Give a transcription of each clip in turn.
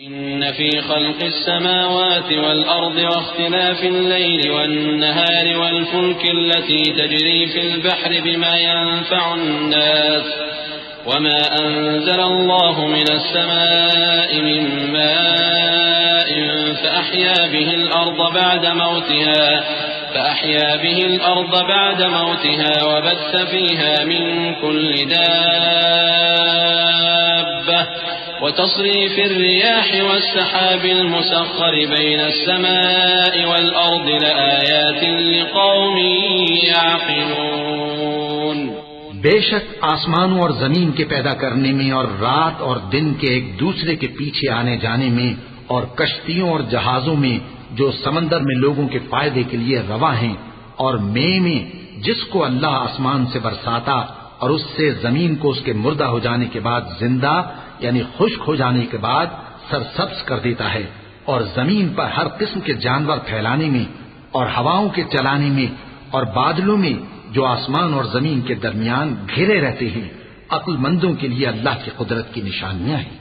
إن في خلق السماوات والأرض واختلاف الليل والنهار والفلك التي تجري في البحر بما ينفع الناس وما أنزل الله من السماء من ماء فأحيا به الأرض بعد موتها وبث فيها من كل دابة وتصريف الرياح والسحاب المسخر بين السماء والأرض لآيات لقوم يعقلون। बेशक आसमानों और जमीन के पैदा करने में और रात और दिन के एक दूसरे के पीछे आने जाने में और कश्तियों और जहाजों में जो समंदर में लोगों के फायदे के लिए रवा हैं और में जिसको अल्लाह आसमान से बरसाता और उससे जमीन को उसके मुर्दा हो जाने के बाद जिंदा यानी खुश्क हो जाने के बाद सरसब्ज कर देता है और जमीन पर हर किस्म के जानवर फैलाने में और हवाओं के चलाने में और बादलों में जो आसमान और जमीन के दरमियान घिरे रहते हैं, अक्लमंदों के लिए अल्लाह की कुदरत की निशानियां हैं।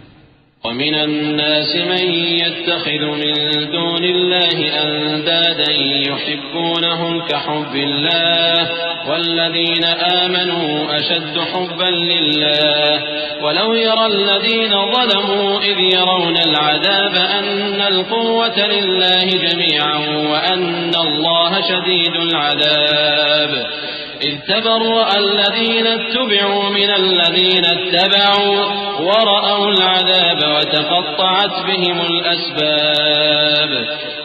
ومن الناس من يتخذ من دون الله أندادا يحبونهم كحب الله والذين آمنوا أشد حبا لله ولو يرى الذين ظلموا إذ يرون العذاب أن القوة لله جميعا وأن الله شديد العذاب إذ تبرأ الذين اتبعوا من الذين اتبعوا ورأوا العذاب وتقطعت بهم الأسباب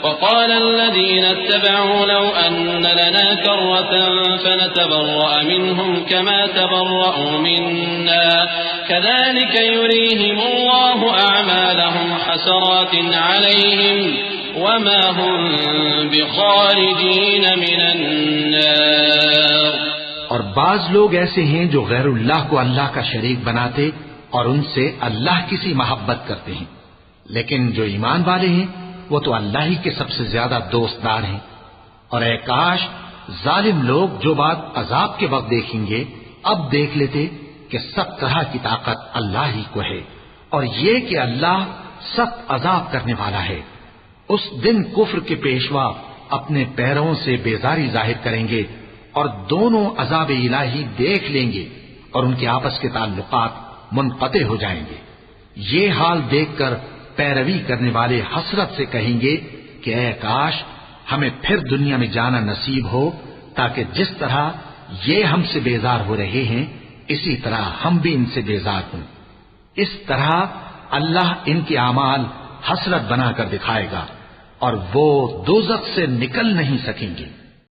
وقال الذين اتبعوا لو أن لنا كرة فنتبرأ منهم كما تبرأوا منا كذلك يريهم الله أعمالهم حسرات عليهم وما هم بخارجين من النار। और बाज लोग ऐसे हैं जो गैरुल्लाह को अल्लाह का शरीक बनाते और उनसे अल्लाह की सी मोहब्बत करते हैं, लेकिन जो ईमान वाले हैं वो तो अल्लाह ही के सबसे ज्यादा दोस्तदार हैं। और ऐ काश जालिम लोग जो बात अजाब के वक्त देखेंगे अब देख लेते कि सब तरह की ताकत अल्लाह ही को है और ये कि अल्लाह सख्त अजाब करने वाला है। उस दिन कुफ्र के पेशवा अपने पैरों से बेजारी जाहिर करेंगे और दोनों अजाब इलाही देख लेंगे और उनके आपस के ताल्लुकात मुनक़ते हो जाएंगे। ये हाल देखकर पैरवी करने वाले हसरत से कहेंगे कि ऐ काश हमें फिर दुनिया में जाना नसीब हो ताकि जिस तरह ये हमसे बेजार हो रहे हैं इसी तरह हम भी इनसे बेजार हों। इस तरह अल्लाह इनके आमाल हसरत बनाकर दिखाएगा और वो दोज़ख से निकल नहीं सकेंगे।